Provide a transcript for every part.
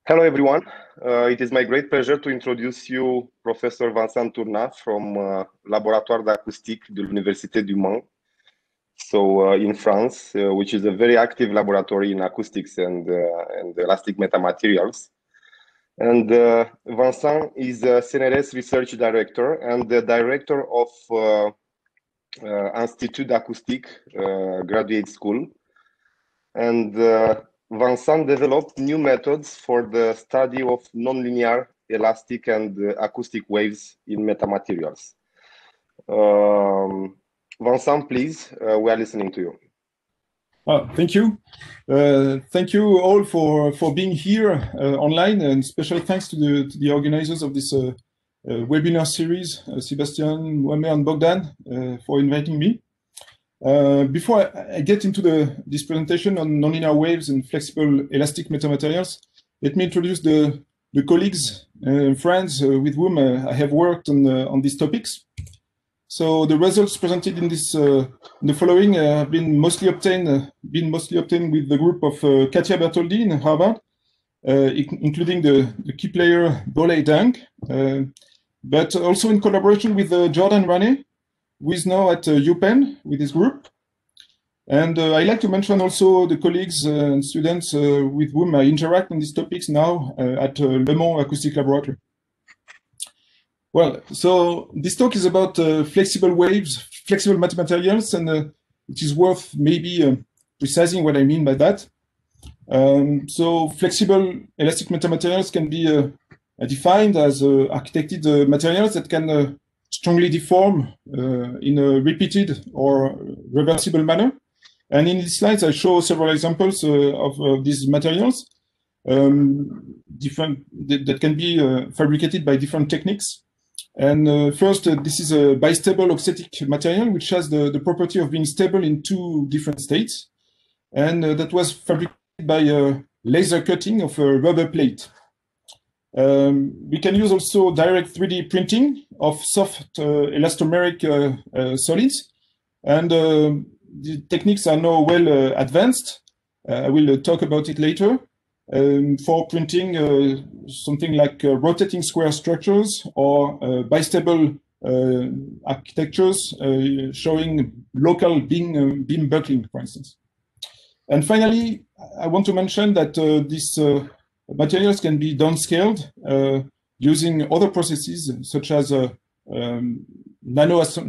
Hello, everyone. It is my great pleasure to introduce you Professor Vincent Tournat from Laboratoire d'Acoustique de l'Université du Mans, in France, which is a very active laboratory in acoustics and elastic metamaterials. And Vincent is a CNRS Research Director and the Director of Institut d'Acoustique Graduate School. And Vincent developed new methods for the study of nonlinear elastic and acoustic waves in metamaterials. Vincent, please, we are listening to you. Thank you. Thank you all for being here online, and special thanks to the organizers of this webinar series, Sebastian, Mohamed, and Bogdan, for inviting me. Before I get into this presentation on nonlinear waves and flexible elastic metamaterials, let me introduce the colleagues and friends with whom I have worked on these topics. So the results presented in this the following have been mostly obtained with the group of Katia Bertoldi in Harvard, including the key player Bolei Deng, but also in collaboration with Jordan Rane, who is now at UPenn with his group. And I'd like to mention also the colleagues and students with whom I interact on these topics now at Le Mans Acoustic Laboratory. Well, so this talk is about flexible waves, flexible metamaterials, and it is worth maybe precising what I mean by that. So flexible elastic metamaterials can be defined as architected materials that can strongly deform in a repeated or reversible manner. And in these slides, I show several examples of these materials that can be fabricated by different techniques. And first, this is a bistable auxetic material, which has the property of being stable in two different states. And that was fabricated by laser cutting of a rubber plate. We can use also direct 3D printing of soft elastomeric solids. And the techniques are now well advanced. I will talk about it later. For printing something like rotating square structures or bistable architectures showing local beam buckling, for instance. And finally, I want to mention that these materials can be downscaled using other processes such as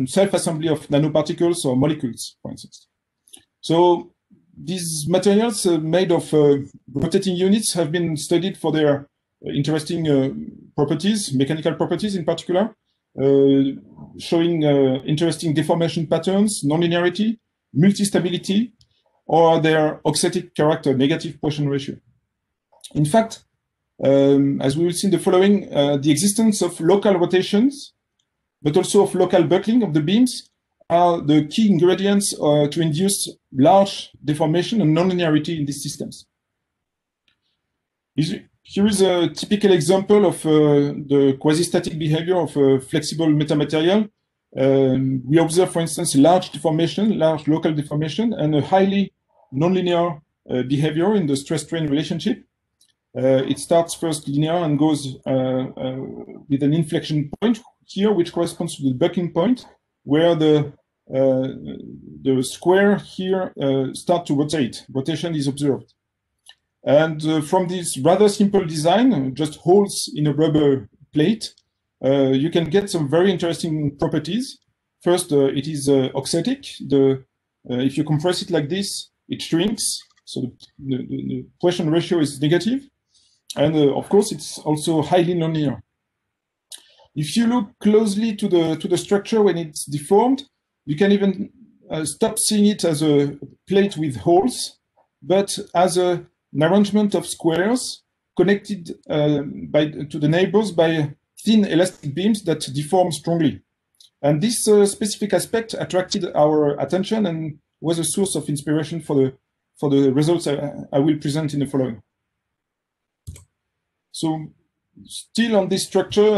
self-assembly of nanoparticles or molecules, for instance. So these materials made of rotating units have been studied for their interesting properties, mechanical properties in particular, showing interesting deformation patterns, nonlinearity, multi-stability, or their auxetic character, negative Poisson ratio. In fact, as we will see in the following, the existence of local rotations, but also of local buckling of the beams, are the key ingredients to induce large deformation and nonlinearity in these systems. Here is a typical example of the quasi-static behavior of a flexible metamaterial. We observe, for instance, large deformation, large local deformation, and a highly nonlinear behavior in the stress-strain relationship. It starts first linear and goes with an inflection point here, which corresponds to the bucking point, where the square here start to rotate. Rotation is observed. And from this rather simple design, just holes in a rubber plate, you can get some very interesting properties. First, it is auxetic. If you compress it like this, it shrinks. So the Poisson ratio is negative. And of course, it's also highly nonlinear. If you look closely to the structure when it's deformed, you can even stop seeing it as a plate with holes, but as an arrangement of squares connected to the neighbors by thin elastic beams that deform strongly. And this specific aspect attracted our attention and was a source of inspiration for the results I will present in the following. So, still on this structure,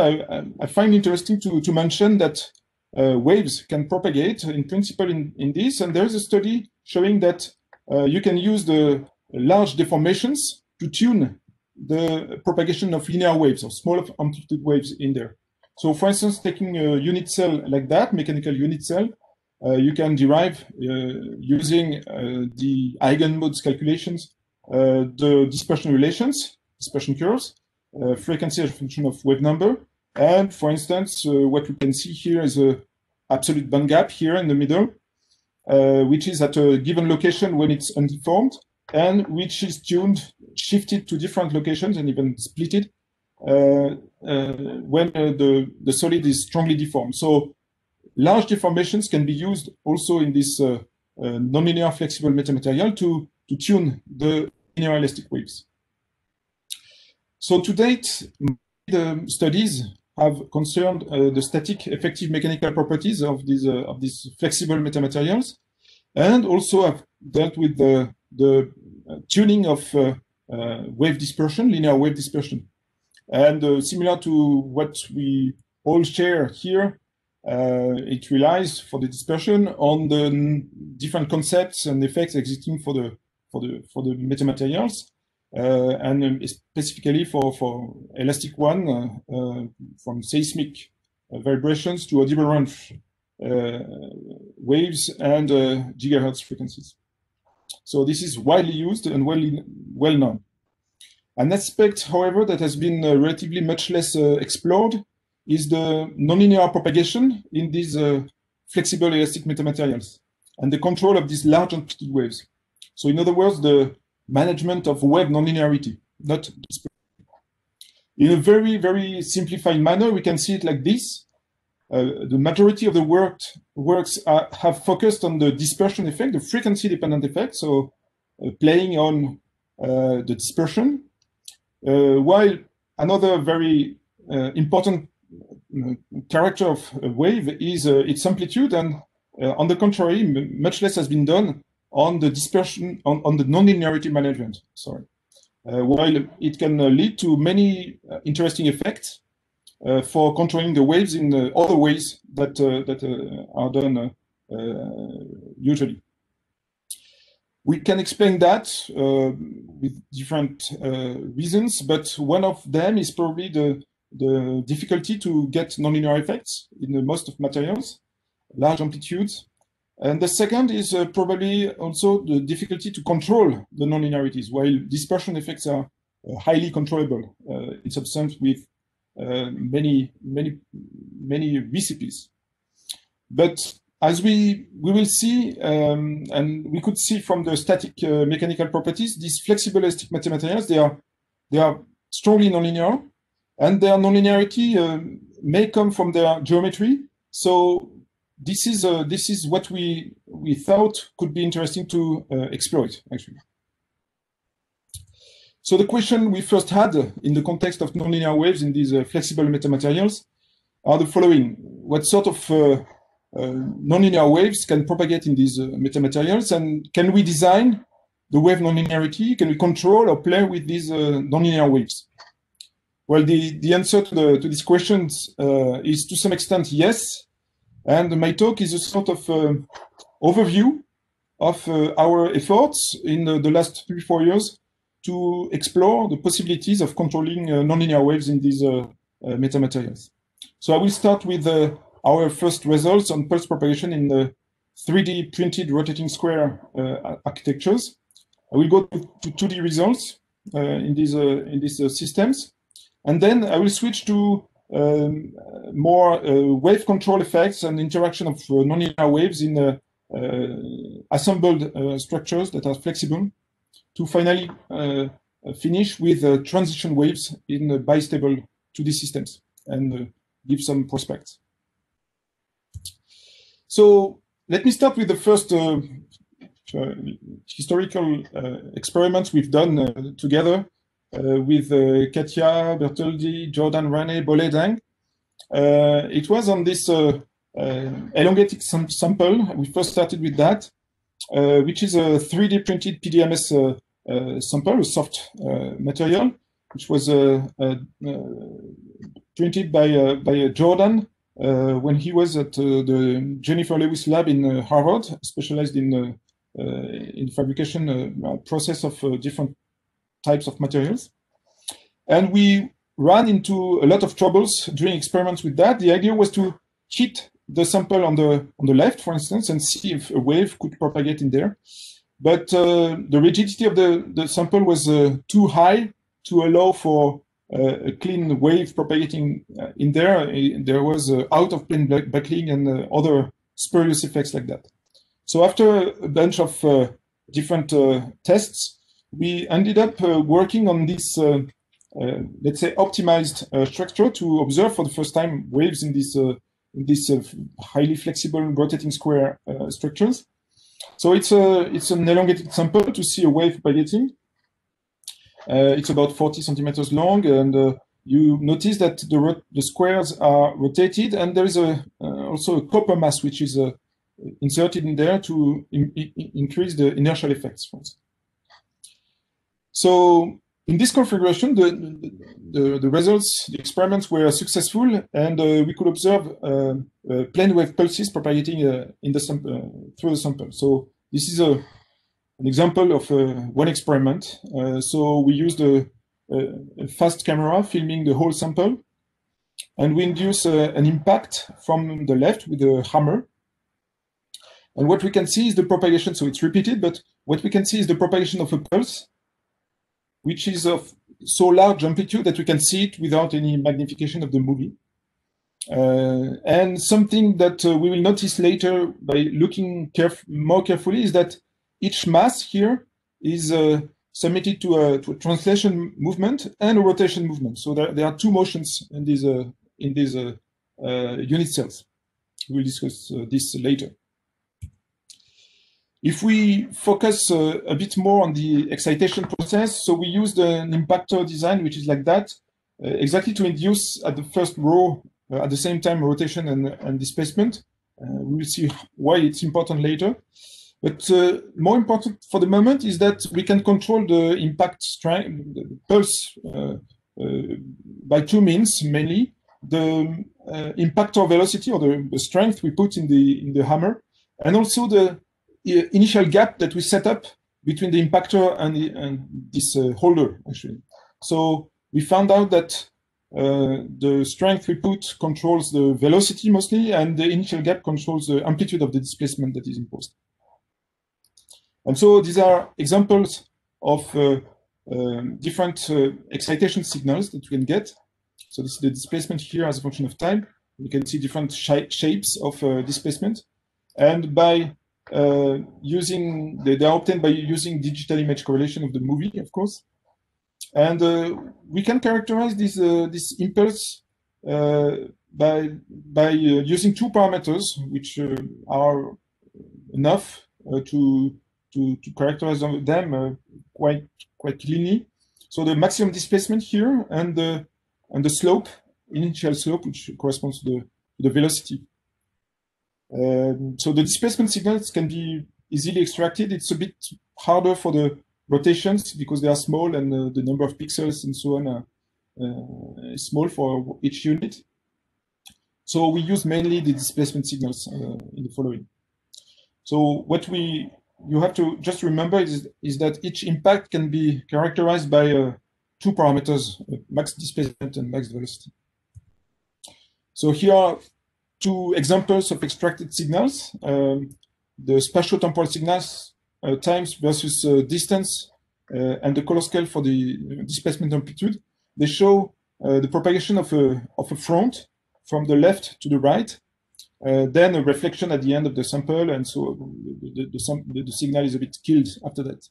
I find interesting to mention that waves can propagate in principle in this, and there is a study showing that you can use the large deformations to tune the propagation of linear waves or small amplitude waves in there. So for instance, taking a unit cell like that, mechanical unit cell, you can derive using the eigenmodes calculations, the dispersion relations, dispersion curves, frequency as a function of wave number. And for instance, what we can see here is a absolute band gap here in the middle, which is at a given location when it's undeformed, and which is tuned, shifted to different locations and even splitted when the solid is strongly deformed. So large deformations can be used also in this nonlinear flexible metamaterial to tune the linear elastic waves. So to date, the studies have concerned the static effective mechanical properties of these flexible metamaterials, and also have dealt with the tuning of wave dispersion, linear wave dispersion. And similar to what we all share here, it relies for the dispersion on the different concepts and effects existing for the metamaterials, and specifically for elastic one, from seismic vibrations to audible range waves and gigahertz frequencies. So this is widely used and well known. An aspect, however, that has been relatively much less explored is the nonlinear propagation in these flexible elastic metamaterials and the control of these large amplitude waves. So in other words, the management of wave nonlinearity, not dispersion. In a very, very simplified manner, we can see it like this. The majority of the works have focused on the dispersion effect, the frequency-dependent effect, so playing on the dispersion, while another very important character of a wave is its amplitude, and on the contrary, much less has been done on the dispersion, on the nonlinearity management, sorry. While it can lead to many interesting effects for controlling the waves in other ways that are done usually. We can explain that with different reasons, but one of them is probably the difficulty to get nonlinear effects in most of materials, large amplitudes. And the second is probably also the difficulty to control the nonlinearities, while dispersion effects are highly controllable in substance with many recipes. But as we will see, and we could see from the static mechanical properties, these flexible elastic metamaterials, they are strongly nonlinear, and their nonlinearity may come from their geometry. So this is what we thought could be interesting to exploit, actually. So the question we first had in the context of nonlinear waves in these flexible metamaterials are the following: what sort of nonlinear waves can propagate in these metamaterials, and can we design the wave nonlinearity? Can we control or play with these nonlinear waves? Well, the answer to these questions is to some extent yes. And my talk is a sort of overview of our efforts in the last 3-4 years to explore the possibilities of controlling nonlinear waves in these metamaterials. So I will start with our first results on pulse propagation in the 3D printed rotating square architectures. I will go to 2D results in these systems, and then I will switch to more wave control effects and interaction of nonlinear waves in assembled structures that are flexible, to finally finish with transition waves in bistable 2D systems and give some prospects. So let me start with the first historical experiments we've done together with Katja, Bertoldi, Jordan, Rane, Bolle, Deng. It was on this elongated sample. We first started with that, which is a 3D printed PDMS sample, a soft material, which was printed by Jordan when he was at the Jennifer Lewis lab in Harvard, specialized in fabrication process of different types of materials. And we ran into a lot of troubles during experiments with that. The idea was to hit the sample on the left, for instance, and see if a wave could propagate in there. But the rigidity of the sample was too high to allow for a clean wave propagating in there. There was out-of-plane buckling and other spurious effects like that. So after a bunch of different tests, we ended up working on this, let's say, optimized structure to observe for the first time waves in this highly flexible rotating square structures. So it's an elongated sample to see a wave propagating. It's about 40 centimeters long, and you notice that the squares are rotated, and there is also a copper mass which is inserted in there to increase the inertial effects. So in this configuration, the results, the experiments were successful, and we could observe plane wave pulses propagating in the through the sample. So this is an example of one experiment. So we used a fast camera filming the whole sample, and we induce an impact from the left with a hammer. And what we can see is the propagation, so it's repeated, but what we can see is the propagation of a pulse, which is of so large amplitude that we can see it without any magnification of the movie. And something that we will notice later by looking more carefully is that each mass here is submitted to a translation movement and a rotation movement. So there are two motions in these unit cells. We'll discuss this later. If we focus a bit more on the excitation process, so we used an impactor design, which is like that, exactly to induce at the first row, at the same time, rotation and displacement. We will see why it's important later. But more important for the moment is that we can control the impact strength, the pulse, by two means, mainly. The impactor velocity, or the strength we put in the hammer, and also the initial gap that we set up between the impactor and this holder, actually. So we found out that the strength we put controls the velocity mostly, and the initial gap controls the amplitude of the displacement that is imposed. And so these are examples of different excitation signals that you can get. So this is the displacement here as a function of time. You can see different shapes of displacement. And by they are obtained by using digital image correlation of the movie, of course. And we can characterize this impulse by using two parameters, which are enough to characterize them quite cleanly. So the maximum displacement here, and the slope, initial slope, which corresponds to the velocity. So the displacement signals can be easily extracted. It's a bit harder for the rotations because they are small, and the number of pixels and so on is small for each unit. So we use mainly the displacement signals in the following. So what you have to just remember is that each impact can be characterized by two parameters, max displacement and max velocity. So here are two examples of extracted signals. The spatiotemporal signals, times versus distance, and the color scale for the displacement amplitude. They show the propagation of a front from the left to the right, then a reflection at the end of the sample, and so the signal is a bit killed after that.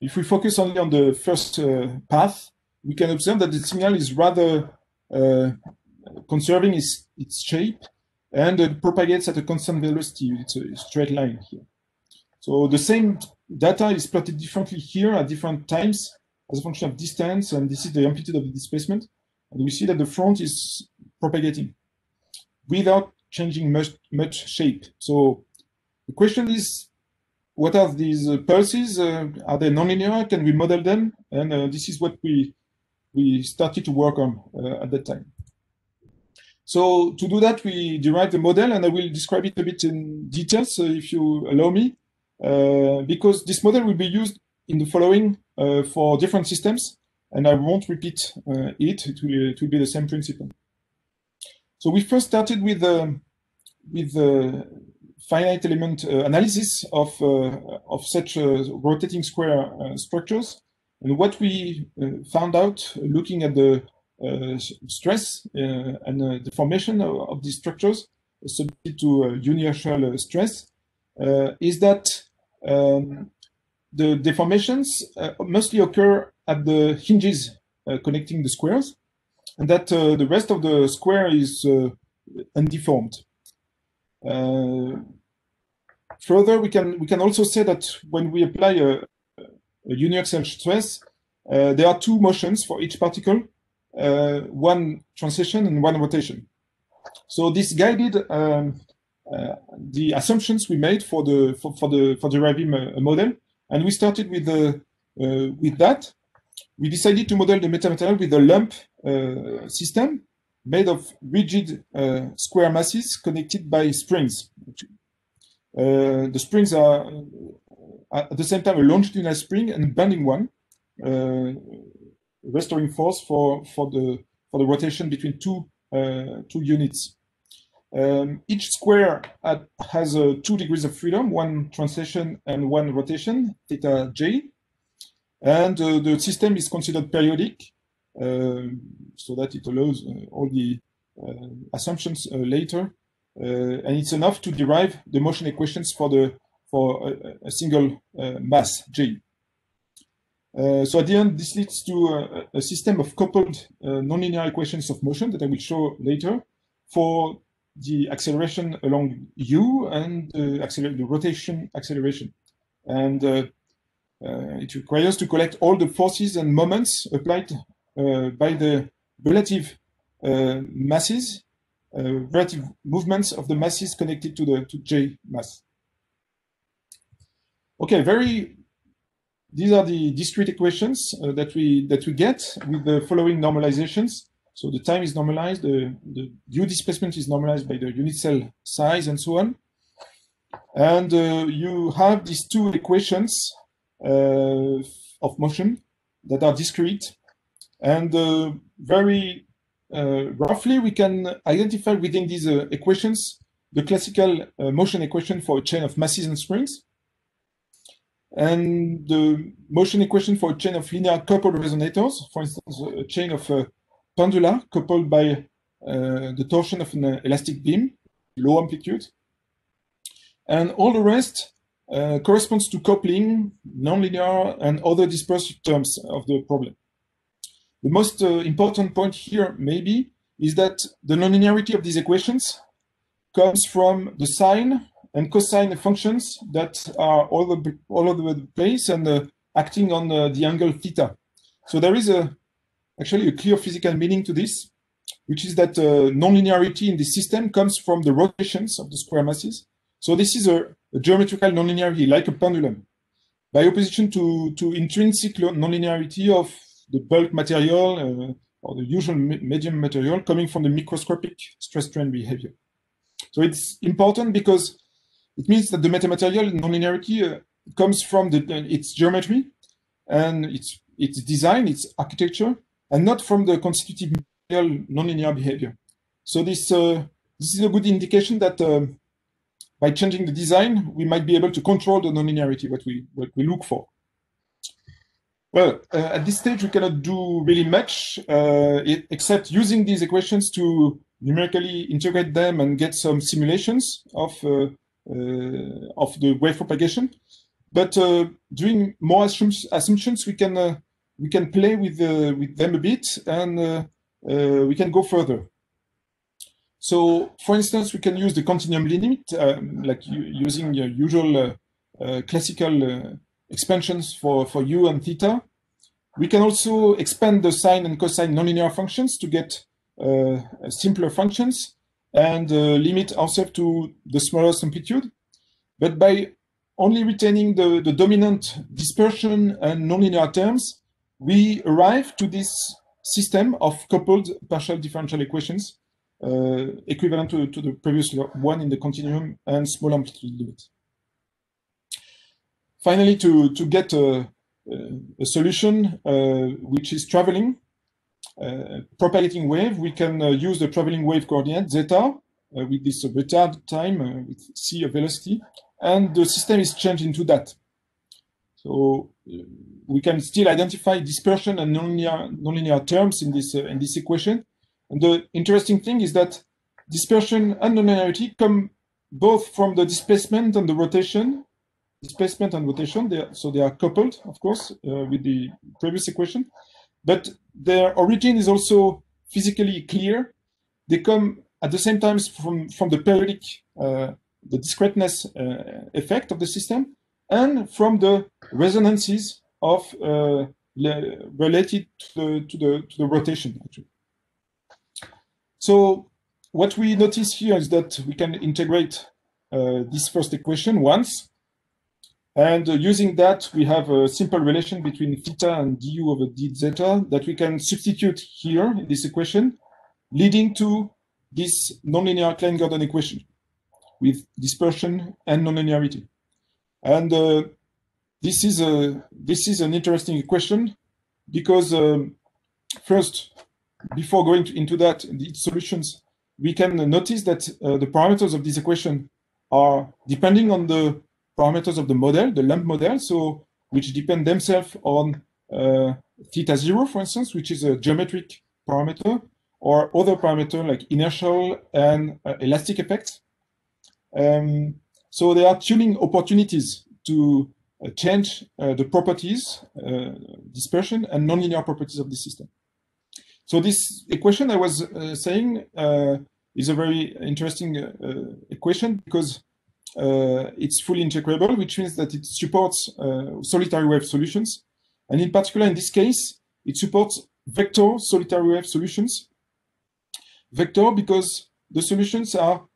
If we focus only on the first path, we can observe that the signal is rather conserving its shape, and it propagates at a constant velocity. It's a straight line here. So the same data is plotted differently here at different times as a function of distance, and this is the amplitude of the displacement. And we see that the front is propagating without changing much shape. So the question is, what are these pulses? Are they nonlinear? Can we model them? And this is what we started to work on at that time. So to do that, we derived the model, and I will describe it a bit in details, if you allow me, because this model will be used in the following for different systems. and I won't repeat it. It will be the same principle. So we first started with finite element analysis of such rotating square structures. And what we found out looking at the stress and the formation of these structures subject to uniaxial stress is that the deformations mostly occur at the hinges connecting the squares, and that the rest of the square is undeformed. Further, we can also say that when we apply a uniaxial stress, there are two motions for each particle, one translation and one rotation. So this guided the assumptions we made for deriving a model, and we started with that. We decided to model the metamaterial with a lump system made of rigid square masses connected by springs. The springs are at the same time a longitudinal spring and a bending one, restoring force for the rotation between two units. Each square has 2 degrees of freedom, one translation and one rotation, theta j. And the system is considered periodic, so that it allows all the assumptions later. And it's enough to derive the motion equations for a single mass, J. So at the end, this leads to a system of coupled nonlinear equations of motion that I will show later for the acceleration along U and the rotation acceleration. And it requires to collect all the forces and moments applied by the relative masses, relative movements of the masses connected to J mass. Okay, these are the discrete equations that we get with the following normalizations. So the time is normalized, the U displacement is normalized by the unit cell size, and so on. And you have these two equations of motion that are discrete. And very roughly, we can identify within these equations the classical motion equation for a chain of masses and springs, and the motion equation for a chain of linear coupled resonators, for instance, a chain of pendula coupled by the torsion of an elastic beam, low amplitude. And all the rest corresponds to coupling, nonlinear, and other dispersive terms of the problem. The most important point here, maybe, is that the nonlinearity of these equations comes from the sine and cosine functions that are all over the place and acting on the angle theta. So there is actually a clear physical meaning to this, which is that nonlinearity in this system comes from the rotations of the square masses. So this is a geometrical nonlinearity, like a pendulum, by opposition to intrinsic nonlinearity of the bulk material or the usual medium material coming from the microscopic stress-strain behavior. So it's important because it means that the metamaterial nonlinearity comes from its geometry and its design, its architecture, and not from the constitutive material nonlinear behavior. So this is a good indication that by changing the design, we might be able to control the nonlinearity, what we look for. Well, at this stage, we cannot do really much except using these equations to numerically integrate them and get some simulations of the wave propagation. But doing more assumptions, we can play with them a bit, and we can go further. So, for instance, we can use the continuum limit, like using usual classical expansions for U and theta. We can also expand the sine and cosine nonlinear functions to get simpler functions and limit ourselves to the smallest amplitude. But by only retaining the dominant dispersion and nonlinear terms, we arrive to this system of coupled partial differential equations equivalent to the previous one in the continuum and small amplitude limit. Finally, to get a a solution which is traveling, propagating wave. We can use the traveling wave coordinate zeta with this retard time with c of velocity, and the system is changed into that. So we can still identify dispersion and nonlinear terms in this equation. And the interesting thing is that dispersion and nonlinearity come both from the displacement and the rotation. Displacement and rotation, so they are coupled, of course, with the previous equation. But their origin is also physically clear. They come at the same time from the periodic, the discreteness effect of the system, and from the resonances of related to the rotation, actually. So what we notice here is that we can integrate this first equation once, and using that we have a simple relation between theta and du over d zeta that we can substitute here in this equation, leading to this nonlinear Klein-Gordon equation with dispersion and nonlinearity. And this is an interesting equation because first, before going into that, its solutions, we can notice that the parameters of this equation are depending on the parameters of the model, the LUMP model, so which depend themselves on theta 0, for instance, which is a geometric parameter, or other parameter like inertial and elastic effects. So there are tuning opportunities to change the properties, dispersion and nonlinear properties of the system. So this equation I was saying is a very interesting equation because it's fully integrable, which means that it supports solitary wave solutions. And in particular, in this case, it supports vector solitary wave solutions. Vector because the solutions are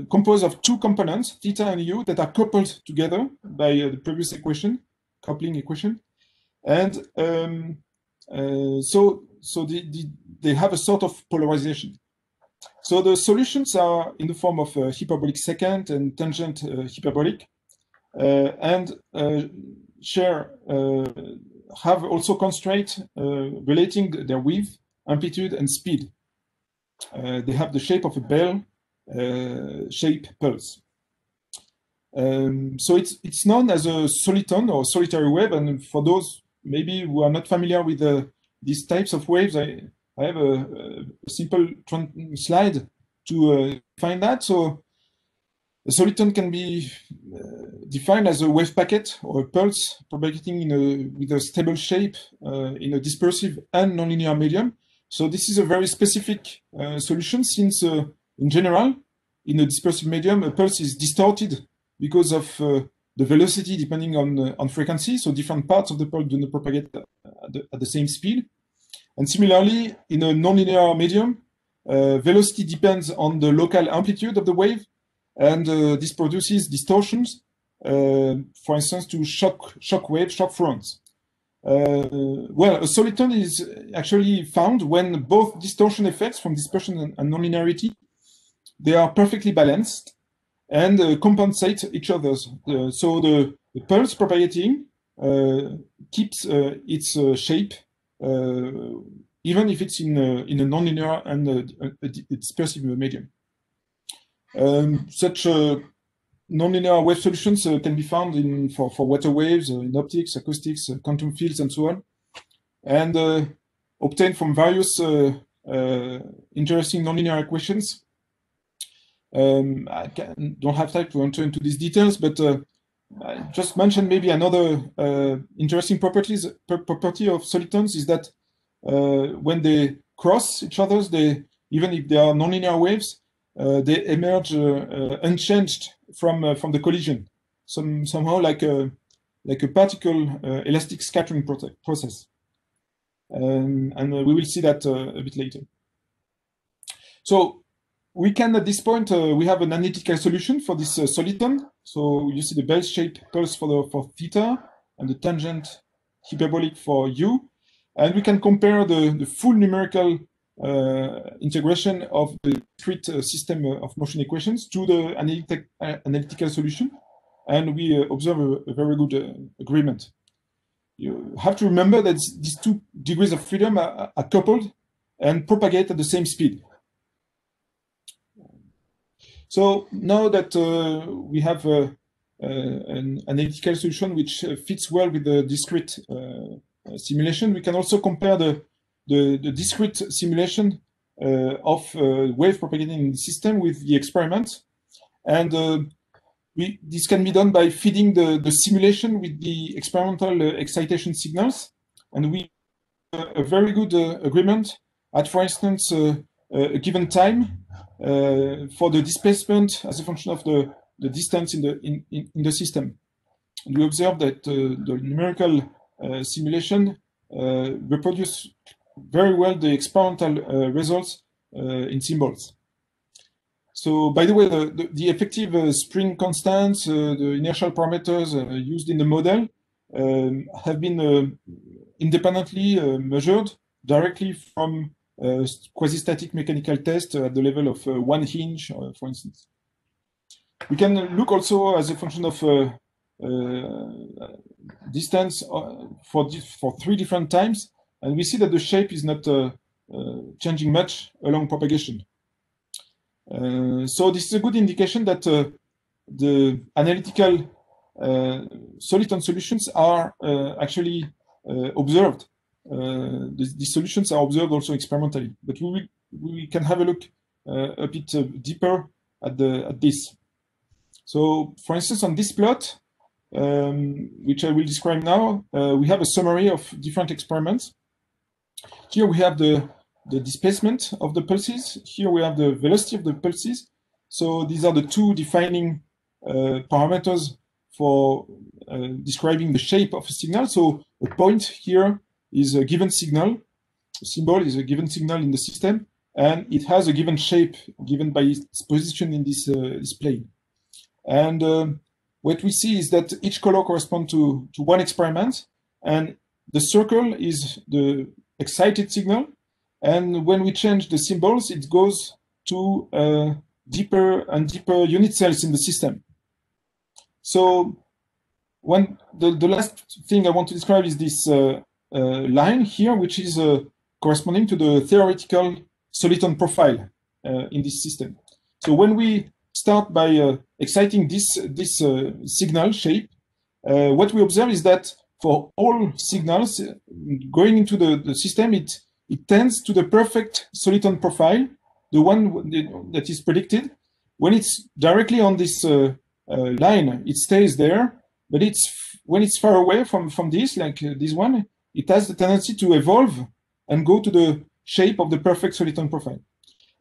composed of two components, theta and u, that are coupled together by the previous equation, coupling equation. And so they have a sort of polarization. So the solutions are in the form of hyperbolic secant and tangent hyperbolic, and have also constraints relating their width, amplitude, and speed. They have the shape of a bell shape pulse. So it's known as a soliton or solitary wave, and for those maybe who are not familiar with these types of waves, I have a simple slide to find that. So a soliton can be defined as a wave packet or a pulse propagating with a stable shape in a dispersive and nonlinear medium. So this is a very specific solution since in general, in a dispersive medium, a pulse is distorted because of the velocity depending on frequency. So different parts of the pulse do not propagate at the same speed. And similarly, in a nonlinear medium, velocity depends on the local amplitude of the wave, and this produces distortions, for instance, to shock wave, shock fronts. Well, a soliton is actually found when both distortion effects from dispersion and nonlinearity, they are perfectly balanced and compensate each other. So the pulse propagating keeps its shape even if it's in a nonlinear and a dispersive medium. Such nonlinear wave solutions can be found for water waves, in optics, acoustics, quantum fields, and so on, and obtained from various interesting nonlinear equations. I don't have time to enter into these details, but I just mention maybe another interesting property of solitons is that when they cross each other, even if they are nonlinear waves, they emerge unchanged from the collision, somehow like a particle elastic scattering process, and we will see that a bit later. So we can, at this point, we have an analytical solution for this soliton. So you see the bell-shaped pulse for theta and the tangent hyperbolic for u, and we can compare the full numerical integration of the discrete system of motion equations to the analytical solution, and we observe a very good agreement. you have to remember that these 2 degrees of freedom are coupled and propagate at the same speed. So now that we have an analytical solution which fits well with the discrete simulation, we can also compare the discrete simulation of wave propagating in the system with the experiment. And this can be done by feeding the simulation with the experimental excitation signals. And we have a very good agreement at, for instance, a given time for the displacement as a function of the distance in the system. And we observe that the numerical simulation reproduce very well the experimental results in symbols. So, by the way, the effective spring constants, the inertial parameters used in the model have been independently measured directly from quasi-static mechanical tests at the level of 1 hinge, for instance. We can look also as a function of distance for 3 different times, and we see that the shape is not changing much along propagation. So this is a good indication that the analytical soliton solutions are actually observed. These solutions are observed also experimentally, but we can have a look a bit deeper at this. So, for instance, on this plot, which I will describe now, we have a summary of different experiments. Here we have the displacement of the pulses. Here we have the velocity of the pulses. So these are the 2 defining parameters for describing the shape of a signal. So a point here is a given signal. A symbol is a given signal in the system, and it has a given shape given by its position in this plane. And what we see is that each color corresponds to 1 experiment, and the circle is the excited signal. And when we change the symbols, it goes to deeper and deeper unit cells in the system. So the last thing I want to describe is this line here, which is corresponding to the theoretical soliton profile in this system. So when we start by exciting this signal shape, what we observe is that for all signals going into the system, it tends to the perfect soliton profile, the one that is predicted. When it's directly on this line, it stays there, but when it's far away from this, like this one, it has the tendency to evolve and go to the shape of the perfect soliton profile.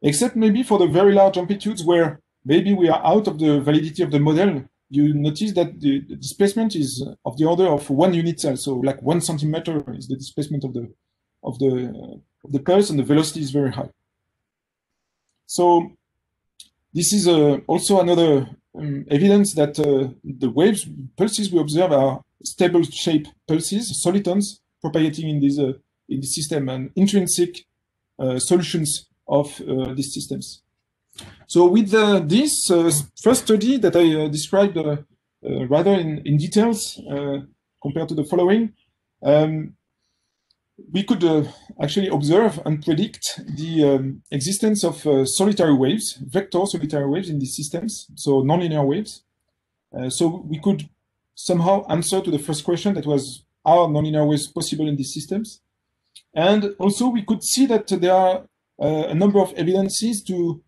Except maybe for the very large amplitudes where maybe we are out of the validity of the model, you notice that the displacement is of the order of 1 unit cell. So like 1 centimeter is the displacement of the pulse, and the velocity is very high. So this is also another evidence that the pulses we observe are stable shape pulses, solitons propagating in this system, and intrinsic solutions of these systems. So with this first study that I described rather in details compared to the following, we could actually observe and predict the existence of solitary waves, vector solitary waves in these systems, so nonlinear waves. So we could somehow answer to the first question, that was, are nonlinear waves possible in these systems? And also we could see that there are a number of evidences to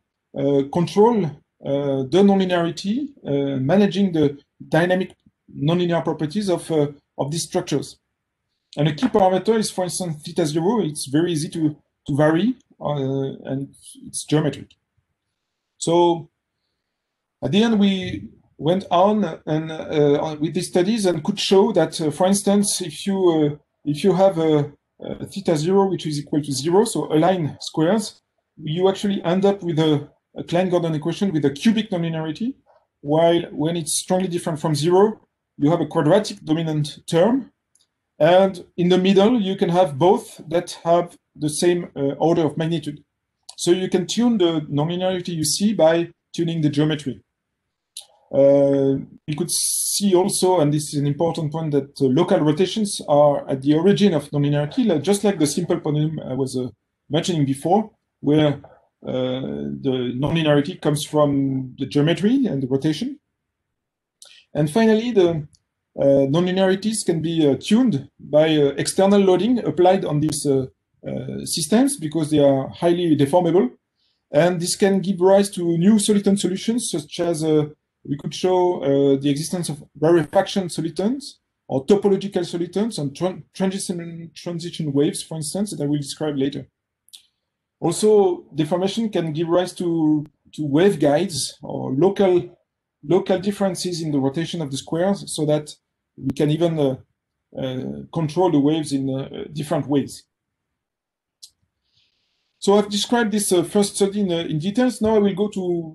control the nonlinearity, managing the dynamic nonlinear properties of these structures. And a key parameter is, for instance, θ0. It's very easy to vary, and it's geometric. So at the end, we went on and with these studies and could show that, for instance, if you have a θ0 which is equal to 0, so align squares, you actually end up with a Klein-Gordon equation with a cubic nonlinearity, while when it's strongly different from 0, you have a quadratic dominant term. And in the middle, you can have both that have the same order of magnitude. So you can tune the nonlinearity you see by tuning the geometry. We could see also, and this is an important point, that local rotations are at the origin of nonlinearity, just like the simple polynomial I was mentioning before, where the nonlinearity comes from the geometry and the rotation. And finally, the nonlinearities can be tuned by external loading applied on these systems because they are highly deformable. And this can give rise to new soliton solutions, such as we could show the existence of rarefaction solitons or topological solitons and transition waves, for instance, that I will describe later. Also, deformation can give rise to waveguides or local differences in the rotation of the squares, so that we can even control the waves in different ways. So I've described this first study in details. Now I will go to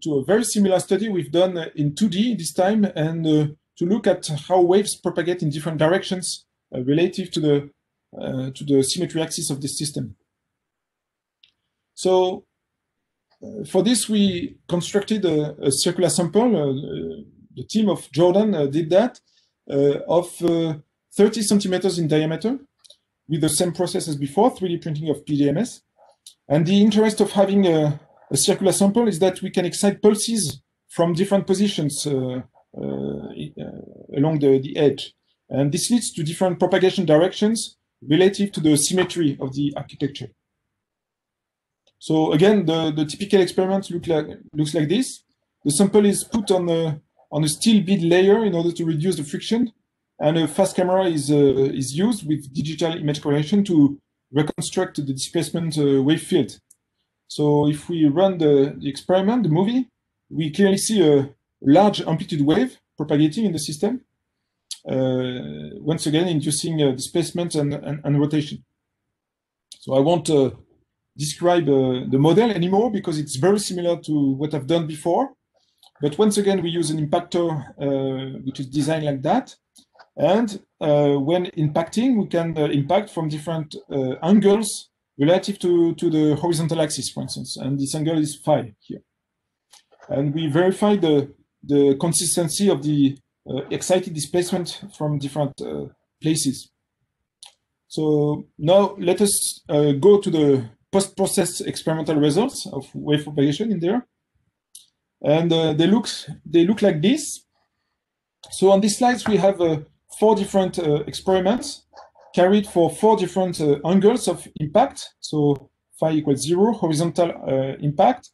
a very similar study we've done in 2D this time, and to look at how waves propagate in different directions relative to the symmetry axis of this system. So for this, we constructed a circular sample. The team of Jordan did that, of 30 centimeters in diameter, with the same process as before, 3D printing of PDMS. And the interest of having a circular sample is that we can excite pulses from different positions along the edge. And this leads to different propagation directions relative to the symmetry of the architecture. So again, the typical experiment looks like this. The sample is put on a steel bead layer in order to reduce the friction, and a fast camera is used with digital image correction to reconstruct the displacement wave field. So if we run the experiment, the movie, we clearly see a large amplitude wave propagating in the system, once again inducing displacement and rotation. So I won't describe the model anymore because it's very similar to what I've done before. But once again, we use an impactor which is designed like that. And when impacting, we can impact from different angles relative to the horizontal axis, for instance. And this angle is phi here. And we verify the consistency of the excited displacement from different places. So now let us go to the post-process experimental results of wave propagation in there. And they look like this. So on these slides, we have 4 different experiments carried for 4 different angles of impact. So phi equals 0, horizontal impact,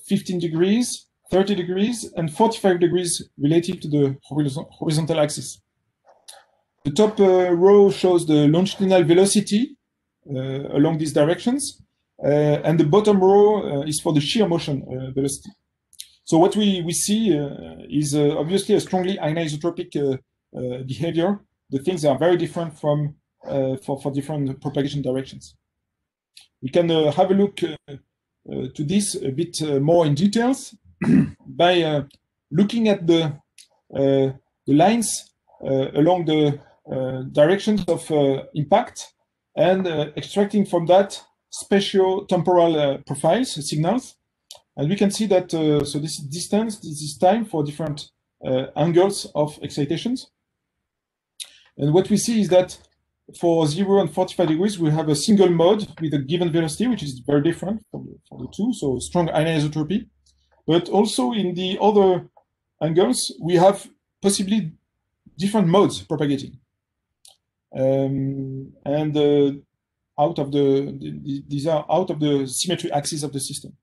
15 degrees, 30 degrees, and 45 degrees relative to the horizontal axis. The top row shows the longitudinal velocity along these directions, and the bottom row is for the shear motion velocity. So what we see is obviously a strongly anisotropic behavior. The things are very different from for different propagation directions. We can have a look to this a bit more in details by looking at the lines along the directions of impact and extracting from that spatio-temporal profiles, signals. And we can see that, so this is distance, this is time for different angles of excitations. And what we see is that for 0 and 45 degrees, we have a single mode with a given velocity, which is very different from the two, so strong anisotropy. But also in the other angles, we have possibly different modes propagating. Out of these are out of the symmetry axis of the system.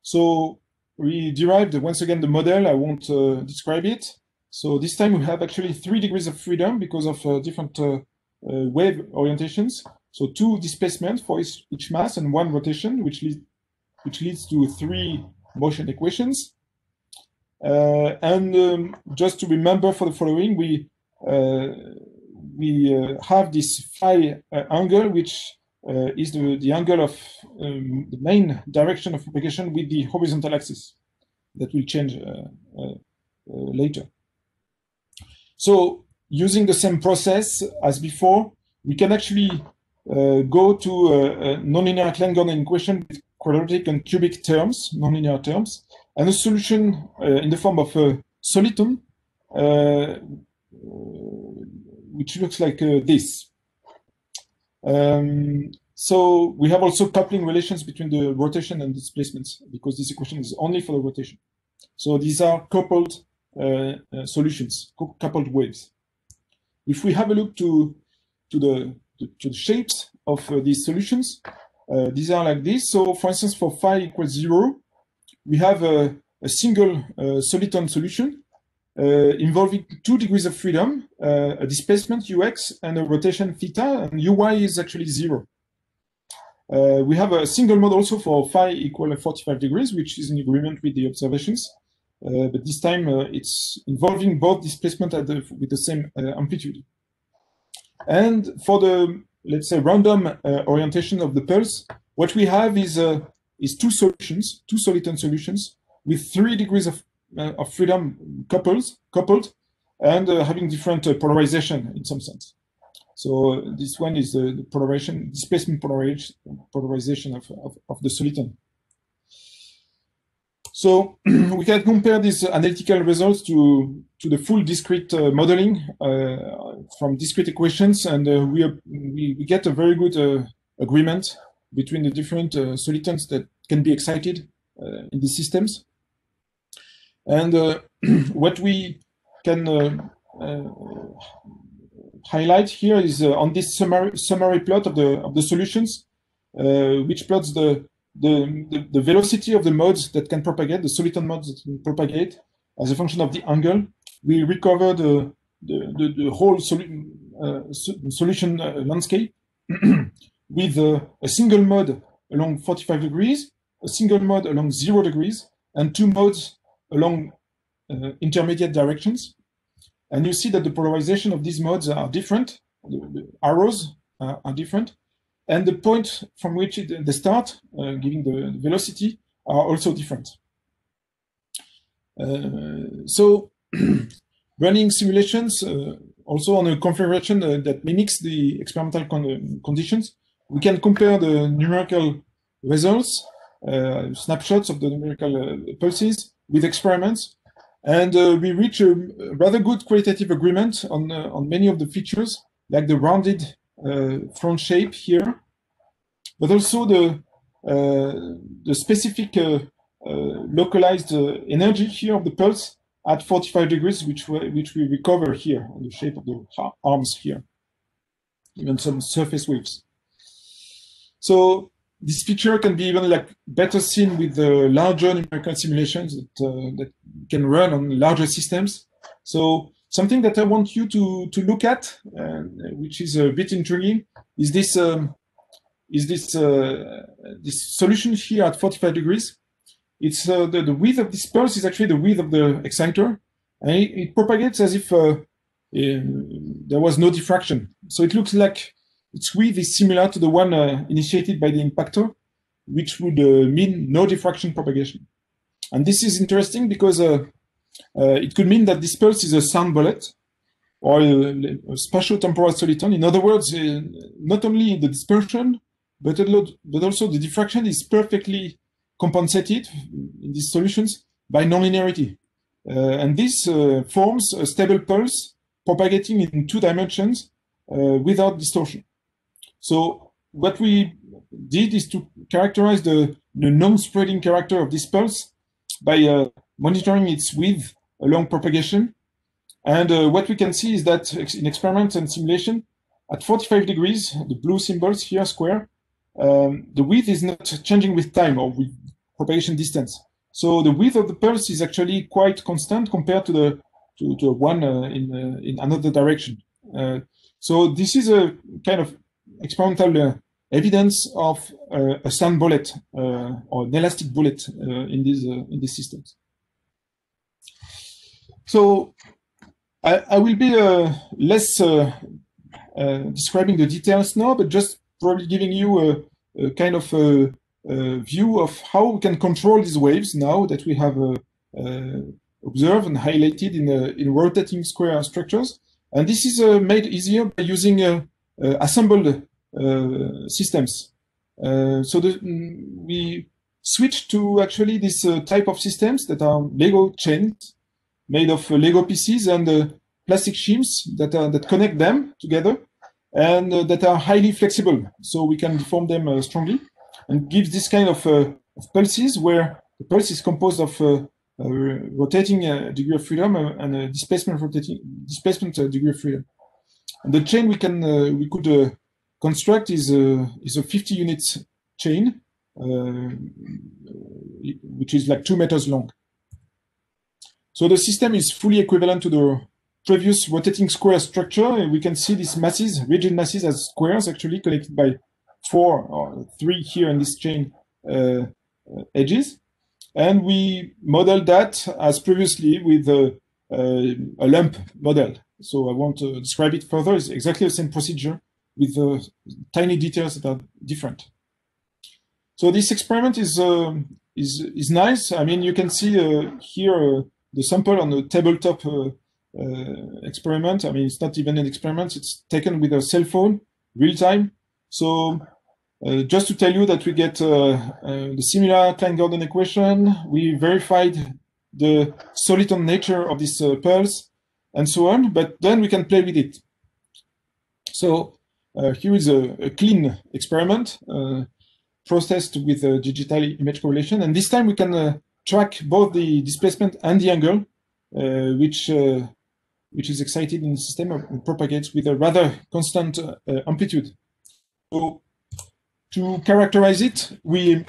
So we derived, once again, the model. I won't describe it. So this time we have actually 3 degrees of freedom because of different wave orientations. So 2 displacements for each mass and 1 rotation, which leads to 3 motion equations. Just to remember for the following, we have this phi angle, which is the angle of the main direction of propagation with the horizontal axis. That will change later. So using the same process as before, we can actually go to a nonlinear Klein-Gordon equation with quadratic and cubic terms, nonlinear terms, and a solution in the form of a soliton, which looks like this. So we have also coupling relations between the rotation and displacements, because this equation is only for the rotation. So these are coupled solutions, coupled waves. If we have a look to the shapes of these solutions, these are like this. So for instance, for phi equals 0, we have a single soliton solution involving 2 degrees of freedom, a displacement ux and a rotation theta, and uy is actually 0. We have a single mode also for phi equal 45 degrees, which is in agreement with the observations. But this time it's involving both displacement with the same amplitude. And for the, let's say, random orientation of the pulse, what we have is 2 solutions, 2 soliton solutions with 3 degrees of freedom coupled, and having different polarization in some sense. So this one is the polarization, displacement polarization of the soliton. So we can compare these analytical results to the full discrete modeling from discrete equations, and we get a very good agreement between the different solitons that can be excited in the systems. And what we can highlight here is on this summary plot of the solutions, which plots the velocity of the modes that can propagate, the soliton modes that can propagate as a function of the angle. We recover the whole solution landscape with a single mode along 45 degrees, a single mode along 0 degrees, and 2 modes along intermediate directions. And you see that the polarization of these modes are different. The arrows are different. And the point from which they start, giving the velocity, are also different. So running simulations, also on a configuration that mimics the experimental conditions, we can compare the numerical results, snapshots of the numerical pulses with experiments. And we reach a rather good qualitative agreement on many of the features, like the rounded front shape here, but also the specific localized energy here of the pulse at 45 degrees, which we recover here on the shape of the arms here, even some surface waves. So this feature can be even like better seen with the larger numerical simulations that can run on larger systems. So something that I want you to look at, which is a bit intriguing, is this solution here at 45 degrees. It's the width of this pulse is actually the width of the exciter, and it propagates as if there was no diffraction. So it looks like its width is similar to the one initiated by the impactor, which would mean no diffraction propagation. And this is interesting because it could mean that this pulse is a sound bullet or a spatio-temporal soliton. In other words, not only the dispersion, but also the diffraction is perfectly compensated in these solutions by nonlinearity. And this forms a stable pulse propagating in 2 dimensions without distortion. So what we did is to characterize the non-spreading character of this pulse by monitoring its width along propagation. And what we can see is that in experiments and simulation, at 45 degrees, the blue symbols here, square, the width is not changing with time or with propagation distance. So the width of the pulse is actually quite constant compared to the one in another direction. So this is a kind of experimental evidence of a sound bullet or an elastic bullet in these systems. So I will be less describing the details now, but just probably giving you a kind of view of how we can control these waves now that we have observed and highlighted in rotating square structures. And this is made easier by using assembled systems. So switched to actually this type of systems that are Lego chains made of Lego pieces and plastic shims that connect them together, and that are highly flexible, so we can deform them strongly, and gives this kind of pulses where the pulse is composed of rotating degree of freedom and a displacement degree of freedom. And the chain we could construct is a 50 units chain, which is like 2 meters long. So the system is fully equivalent to the previous rotating square structure. We can see these masses, rigid masses, as squares actually connected by 4 or 3 here in this chain edges. And we modeled that as previously with a lump model. So I won't describe it further. It's exactly the same procedure with tiny details that are different. So this experiment is nice. I mean, you can see here the sample on the tabletop experiment. I mean, it's not even an experiment. It's taken with a cell phone, real time. So just to tell you that we get the similar Klein-Gordon equation, we verified the soliton nature of this pulse, and so on, but then we can play with it. So here is a clean experiment processed with digital image correlation, and this time we can track both the displacement and the angle, which is excited in the system and propagates with a rather constant amplitude. So to characterize it, we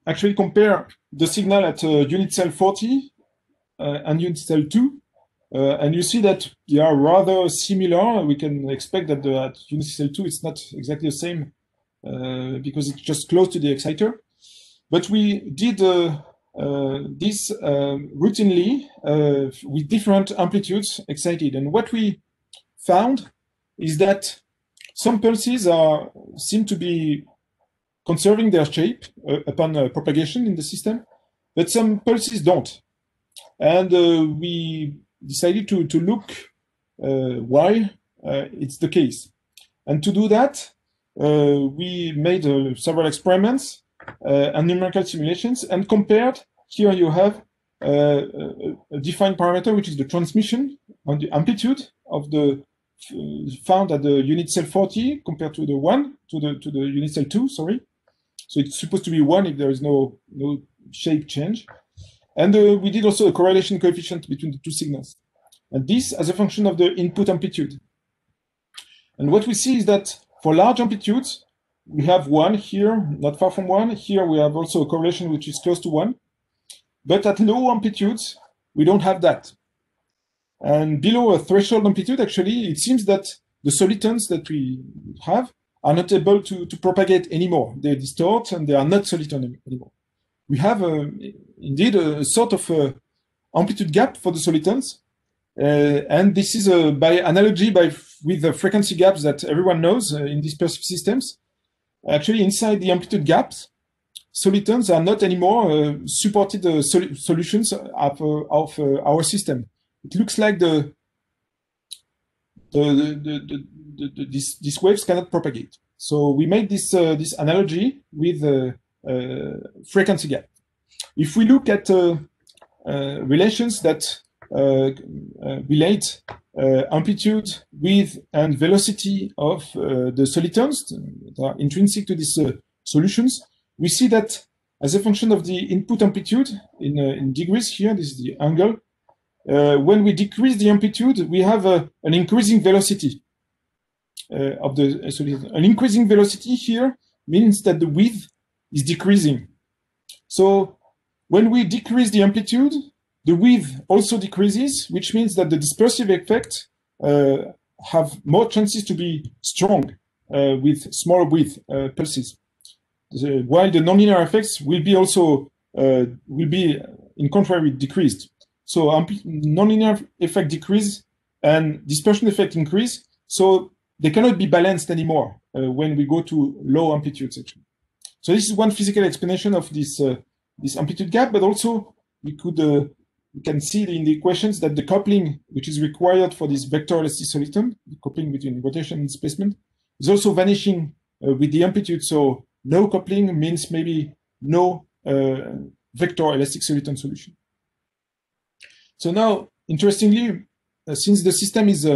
actually compare the signal at unit cell 40 and unit cell 2, and you see that they are rather similar. We can expect that at unit cell 2 it's not exactly the same because it's just close to the exciter. But we did this routinely with different amplitudes excited, and what we found is that some pulses seem to be conserving their shape upon propagation in the system, but some pulses don't. And we decided to look why it's the case. And to do that, we made several experiments and numerical simulations and compared. Here you have a defined parameter, which is the transmission on the amplitude of the found at the unit cell 40 compared to the unit cell 2, sorry. So it's supposed to be 1 if there is no shape change. And we did also a correlation coefficient between the two signals. And this as a function of the input amplitude. And what we see is that for large amplitudes, we have 1 here, not far from 1. Here we have also a correlation which is close to 1. But at low amplitudes, we don't have that. And below a threshold amplitude, actually, it seems that the solitons that we have are not able to propagate anymore. They distort and they are not soliton anymore. We have indeed a sort of amplitude gap for the solitons. And this is by analogy with the frequency gaps that everyone knows in dispersive systems. Actually, inside the amplitude gaps, solitons are not anymore supported solutions of our system. It looks like these waves cannot propagate. So we made this analogy with frequency gap. If we look at relations that relate amplitude, width, and velocity of the solitons that are intrinsic to these solutions, we see that as a function of the input amplitude in degrees here, this is the angle, when we decrease the amplitude, we have an increasing velocity of the soliton. An increasing velocity here means that the width is decreasing. So when we decrease the amplitude, the width also decreases, which means that the dispersive effects have more chances to be strong with smaller width pulses. While the nonlinear effects will be also in contrary decreased. So nonlinear effect decrease and dispersion effect increase. So they cannot be balanced anymore when we go to low amplitudes actually. So this is one physical explanation of this amplitude gap, but also we can see in the equations that the coupling which is required for this vector LST soliton, the coupling between rotation and displacement, is also vanishing with the amplitude. So no coupling means maybe no vector elastic soliton solution. So now, interestingly, since the system is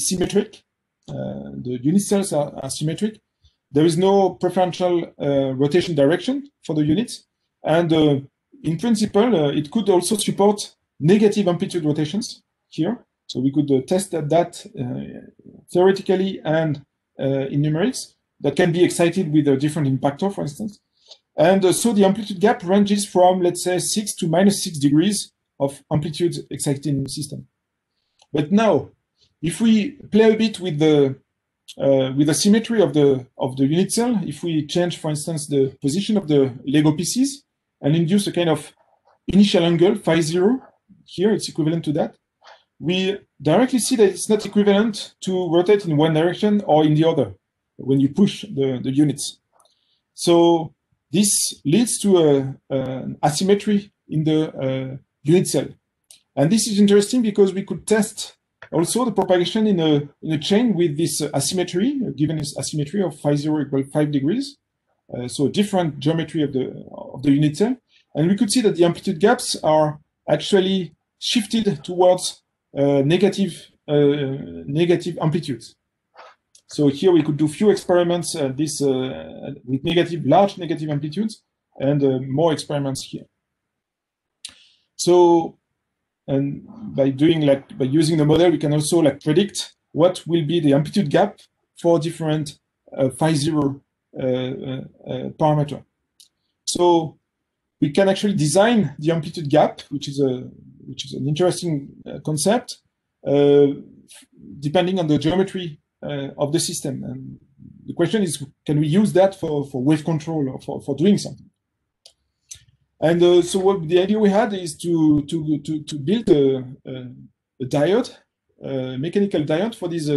symmetric, the unit cells are symmetric, there is no preferential rotation direction for the units. And in principle, it could also support negative amplitude rotations here. So we could test that theoretically and in numerics that can be excited with a different impactor, for instance. And so the amplitude gap ranges from, let's say, 6 to -6 degrees of amplitude exciting system. But now, if we play a bit with the symmetry of the unit cell, if we change, for instance, the position of the Lego pieces and induce a kind of initial angle, phi 0, here it's equivalent to that, we directly see that it's not equivalent to rotate in one direction or in the other when you push the units. So this leads to an asymmetry in the unit cell. And this is interesting because we could test also the propagation in a chain with this asymmetry, given this asymmetry of phi 0 equal 5 degrees. So different geometry of the unit cell. And we could see that the amplitude gaps are actually shifted towards negative amplitudes. So here we could do few experiments with large negative amplitudes, and more experiments here. So, and by using the model, we can also predict what will be the amplitude gap for different phi 0 parameter. So we can actually design the amplitude gap, which is an interesting concept, depending on the geometry of the system. And the question is, can we use that for wave control or for doing something? And so what the idea we had is to build a diode, a mechanical diode for these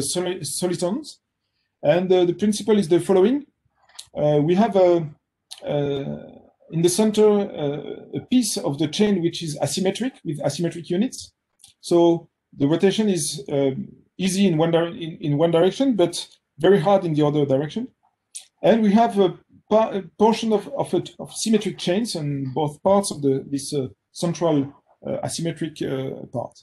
solitons. And the principle is the following. We have in the center a piece of the chain which is asymmetric with asymmetric units. So the rotation is easy in one direction, but very hard in the other direction. And we have a portion of symmetric chains on both parts of this central asymmetric part.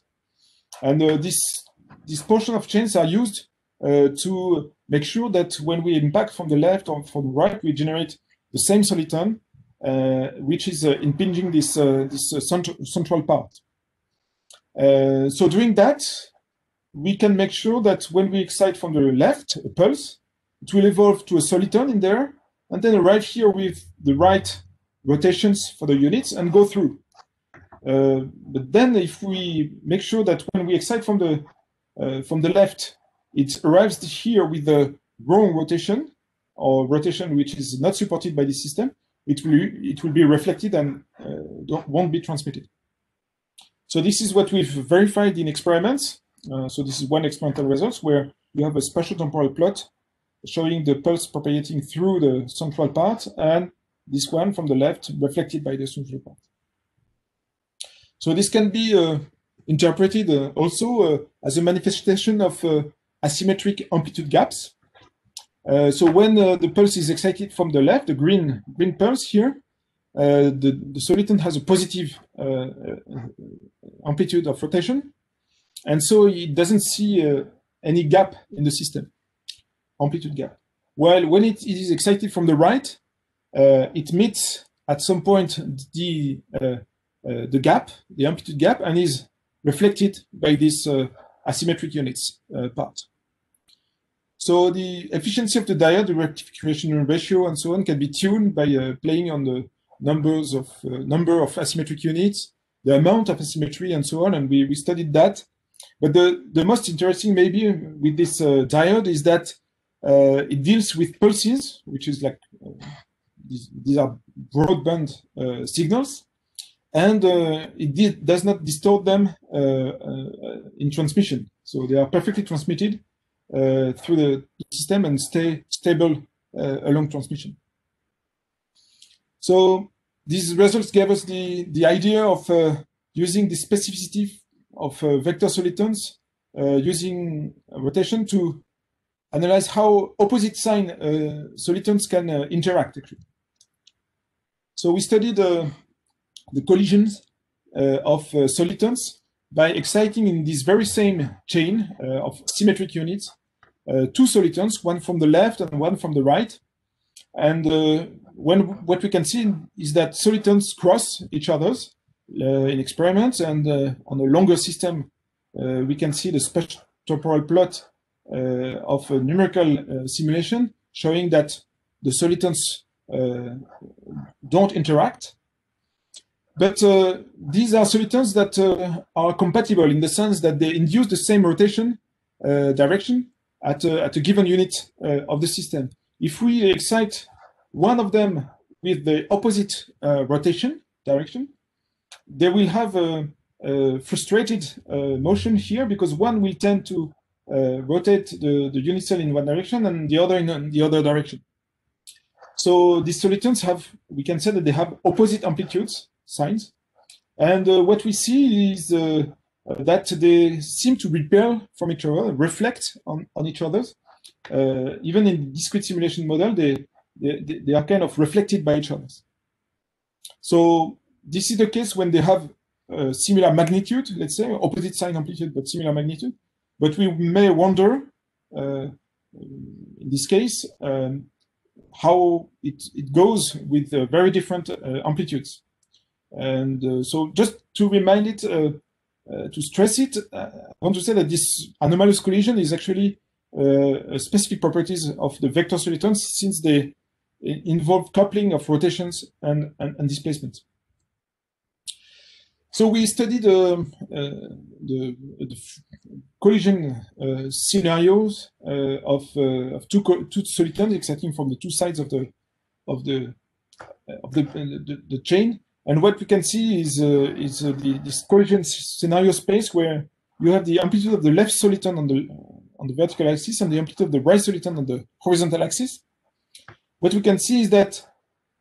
And this portion of chains are used to make sure that when we impact from the left or from the right, we generate the same soliton, which is impinging this central part. So doing that, we can make sure that when we excite from the left a pulse, it will evolve to a soliton in there, and then arrive here with the right rotations for the units and go through. But then if we make sure that when we excite from the left, it arrives here with the wrong rotation, or rotation which is not supported by the system, it will be reflected and won't be transmitted. So this is what we've verified in experiments. So this is one experimental result where you have a spatiotemporal plot showing the pulse propagating through the central part, and this one from the left reflected by the central part. So this can be interpreted also as a manifestation of asymmetric amplitude gaps. So when the pulse is excited from the left, the green pulse here, the soliton has a positive amplitude of rotation, and so it doesn't see any gap in the system, amplitude gap. While when it is excited from the right, it meets at some point the gap, the amplitude gap, and is reflected by this asymmetric units part. So the efficiency of the diode, the rectification ratio, and so on can be tuned by playing on the number of asymmetric units, the amount of asymmetry, and so on. And we studied that. But the most interesting maybe with this diode is that it deals with pulses, which is like these are broadband signals, and it does not distort them in transmission. So they are perfectly transmitted through the system and stay stable along transmission. So these results gave us the idea of using the specificity of vector solitons using rotation to analyze how opposite sign solitons can interact actually. So we studied the collisions of solitons by exciting in this very same chain of symmetric units two solitons, one from the left and one from the right. And what we can see is that solitons cross each other's in experiments, and on a longer system, we can see the spatiotemporal plot of a numerical simulation showing that the solitons don't interact. But these are solitons that are compatible in the sense that they induce the same rotation direction at a given unit of the system. If we excite one of them with the opposite rotation direction, they will have a frustrated motion here, because one will tend to rotate the unit cell in one direction and the other in the other direction. So these solitons have, we can say that they have opposite amplitudes, signs. And what we see is that they seem to repel from each other, reflect on each other's. Even in discrete simulation model, they are kind of reflected by each other. So this is the case when they have similar magnitude, let's say, opposite sign amplitude, but similar magnitude. But we may wonder, in this case, how it goes with very different amplitudes. And so just to remind it, to stress it, I want to say that this anomalous collision is actually specific properties of the vector solitons, since they involve coupling of rotations and displacements. So we studied the collision scenarios of two solitons exciting from the two sides of the chain, and what we can see is this collision scenario space where you have the amplitude of the left soliton on the vertical axis and the amplitude of the right soliton on the horizontal axis. What we can see is that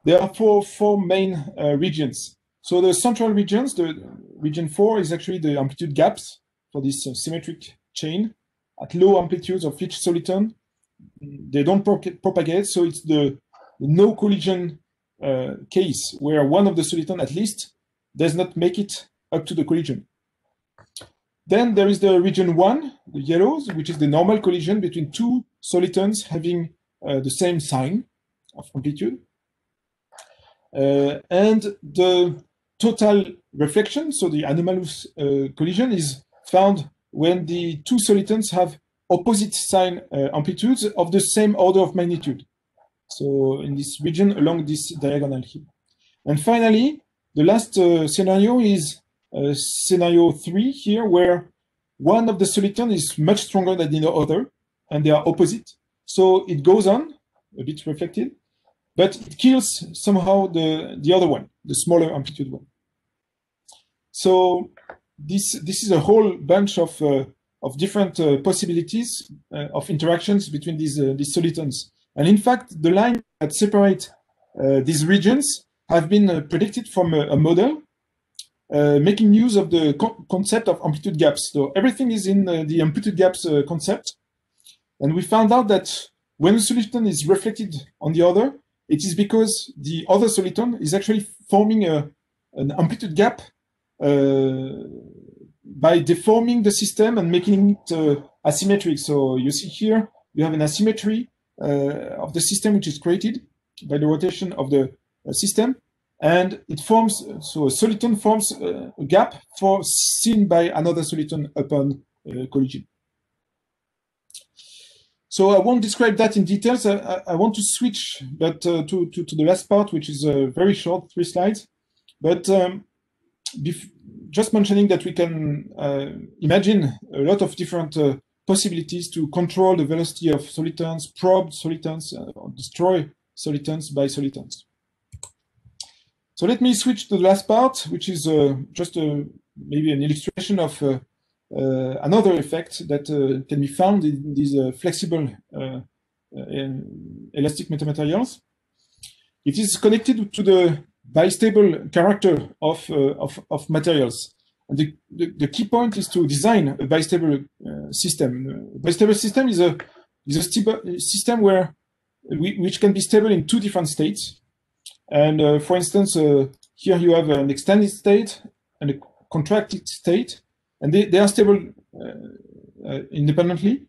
there are four main regions. So the central regions, the region 4 is actually the amplitude gaps for this symmetric chain at low amplitudes of each soliton. They don't propagate, so it's the no collision case where one of the soliton at least does not make it up to the collision. Then there is the region 1, the yellows, which is the normal collision between two solitons having the same sign of amplitude. And the total reflection, so the anomalous collision, is found when the two solitons have opposite sign amplitudes of the same order of magnitude. So in this region along this diagonal here. And finally, the last scenario is scenario 3 here, where one of the solitons is much stronger than the other, and they are opposite. So it goes on, a bit reflected, but it kills somehow the other one, the smaller amplitude one. So this is a whole bunch of different possibilities of interactions between these solitons. And in fact, the line that separate these regions have been predicted from a model making use of the concept of amplitude gaps. So everything is in the amplitude gaps concept. And we found out that when a soliton is reflected on the other, it is because the other soliton is actually forming an amplitude gap by deforming the system and making it asymmetric. So you see here, you have an asymmetry of the system which is created by the rotation of the system, and it forms, so a soliton forms a gap seen by another soliton upon collision. So I won't describe that in details. I want to switch but to the last part, which is very short, 3 slides. But just mentioning that we can imagine a lot of different possibilities to control the velocity of solitons, probe solitons, or destroy solitons by solitons. So let me switch to the last part, which is just maybe an illustration of another effect that can be found in these flexible elastic metamaterials. It is connected to the bistable character of materials. And the key point is to design a bistable system. A bistable system is a system which can be stable in 2 different states. And for instance, here you have an extended state and a contracted state, and they are stable independently.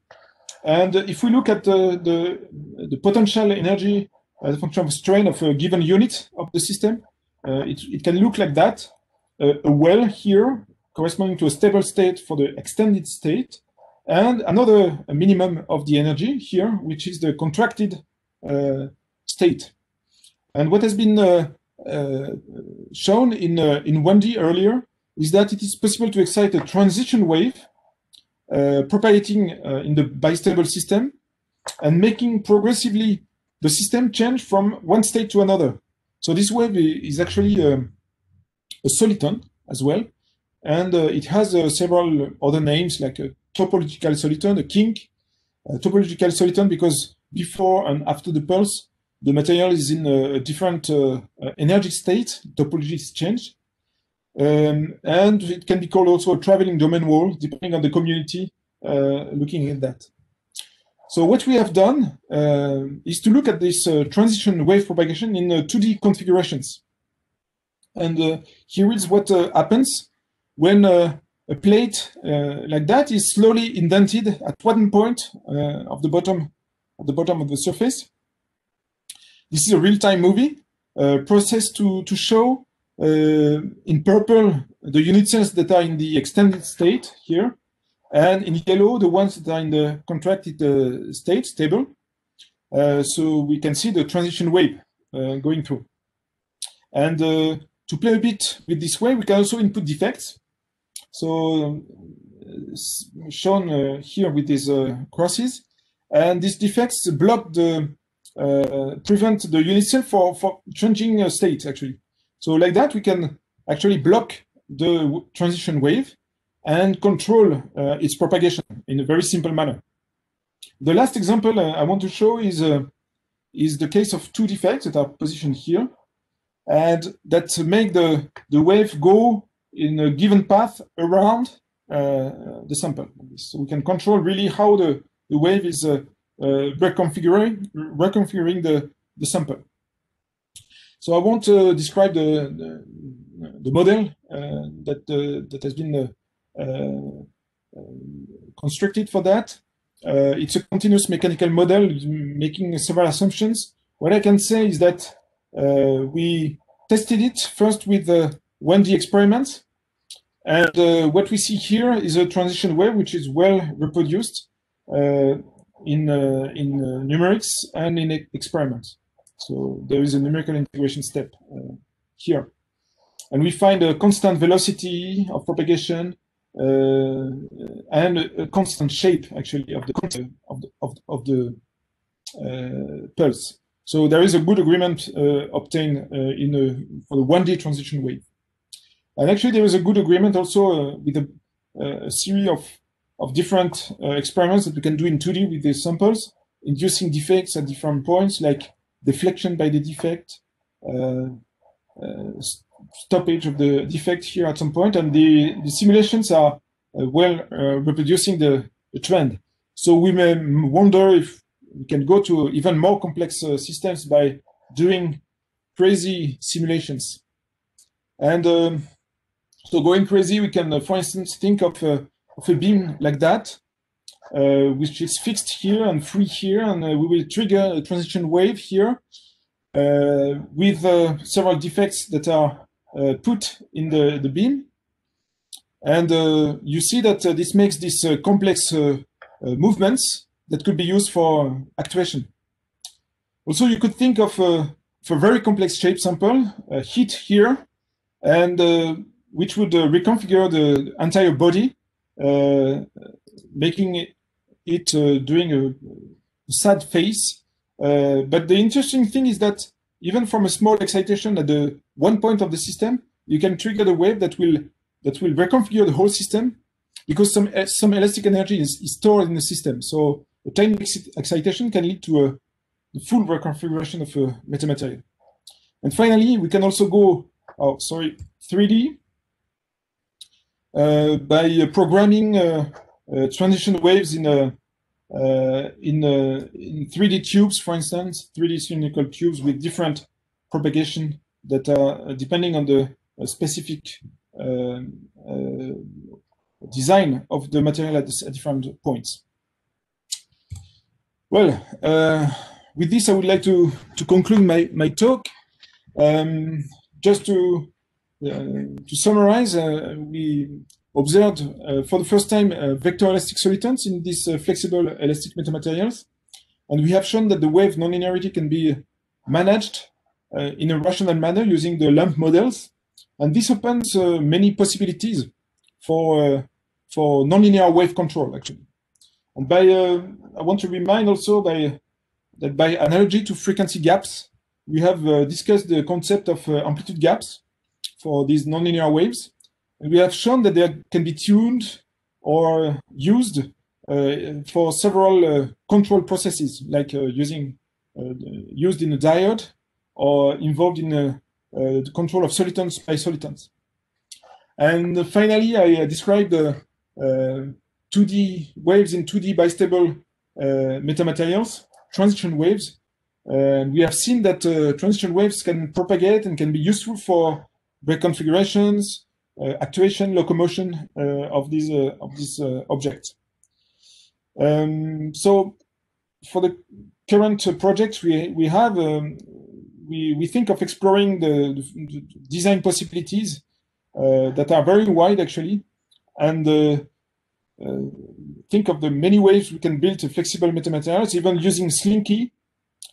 And if we look at the potential energy as a function of strain of a given unit of the system, it can look like that. A well here corresponding to a stable state for the extended state, and another minimum of the energy here, which is the contracted state. And what has been shown in 1D earlier is that it is possible to excite a transition wave propagating in the bistable system and making progressively the system change from one state to another. So this wave is actually a soliton as well, and it has several other names like a topological soliton, a kink, topological soliton because before and after the pulse, the material is in a different energy state, topology is changed. And it can be called also a traveling domain wall, depending on the community looking at that. So what we have done is to look at this transition wave propagation in 2D configurations. And here is what happens when a plate like that is slowly indented at one point of the bottom of the surface. This is a real-time movie process to show in purple the unit cells that are in the extended state here, and in yellow the ones that are in the contracted state, stable. So we can see the transition wave going through. And to play a bit with this wave, we can also input defects. So shown here with these crosses, and these defects block the prevent the unit cell for changing state actually. So like that, we can actually block the transition wave and control its propagation in a very simple manner. The last example I want to show is the case of two defects that are positioned here, and that make the wave go in a given path around the sample. So we can control really how the wave is reconfiguring the sample. So I won't describe the model that has been constructed for that. It's a continuous mechanical model making several assumptions. What I can say is that we tested it first with 1D experiments, and what we see here is a transition wave which is well reproduced in numerics and in experiments. So there is a numerical integration step here. And we find a constant velocity of propagation and a constant shape, actually, of the pulse. So there is a good agreement obtained for the 1D transition wave. And actually, there is a good agreement also with a series of different experiments that we can do in 2D with these samples, inducing defects at different points, like deflection by the defect, stoppage of the defect here at some point, and the simulations are well reproducing the trend. So we may wonder if we can go to even more complex systems by doing crazy simulations. And so going crazy, we can, for instance, think of a beam like that, which is fixed here and free here, and we will trigger a transition wave here with several defects that are put in the beam. And you see that this makes these complex movements that could be used for actuation. Also, you could think of a very complex shape sample, heat here, and which would reconfigure the entire body, making it doing a sad face. But the interesting thing is that even from a small excitation at the one point of the system, you can trigger the wave that will reconfigure the whole system, because some elastic energy is stored in the system. So a tiny excitation can lead to a full reconfiguration of a metamaterial. And finally, we can also go 3D by programming transition waves in 3D tubes, for instance, 3D cylindrical tubes with different propagation that are depending on the specific design of the material at different points. Well, with this, I would like to conclude my talk. Just to summarize, we observed for the first time vector elastic solitons in these flexible elastic metamaterials. And we have shown that the wave nonlinearity can be managed in a rational manner using the LUMP models. And this opens many possibilities for nonlinear wave control, actually. And I want to remind also that by analogy to frequency gaps, we have discussed the concept of amplitude gaps for these nonlinear waves. And we have shown that they can be tuned or used for several control processes, like used in a diode or involved in the control of solitons by solitons. And finally, I described 2D waves in 2D bistable metamaterials, transition waves. We have seen that transition waves can propagate and can be useful for break configurations, actuation, locomotion of these objects. So for the current project we have, we think of exploring the design possibilities that are very wide, actually, and think of the many ways we can build flexible metamaterials, even using Slinky,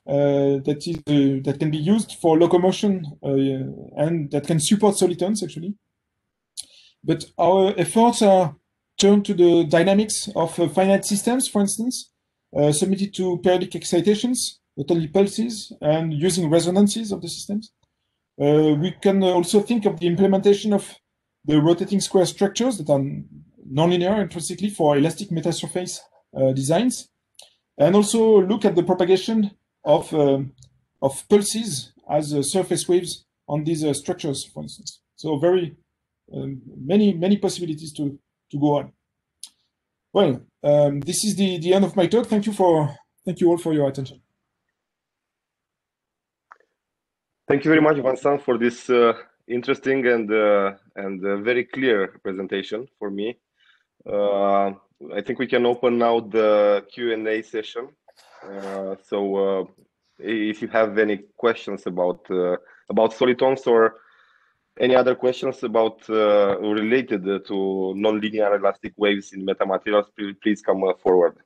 that can be used for locomotion and that can support solitons, actually. But our efforts are turned to the dynamics of finite systems, for instance, submitted to periodic excitations, not only pulses, and using resonances of the systems. We can also think of the implementation of the rotating square structures that are nonlinear intrinsically for elastic metasurface designs, and also look at the propagation of pulses as surface waves on these structures, for instance. So very many possibilities to go on. Well, this is the end of my talk. Thank you all for your attention. Thank you very much, Vincent, for this interesting and very clear presentation for me. I think we can open now the Q&A session. So if you have any questions about solitons or any other questions about related to nonlinear elastic waves in metamaterials, please come forward.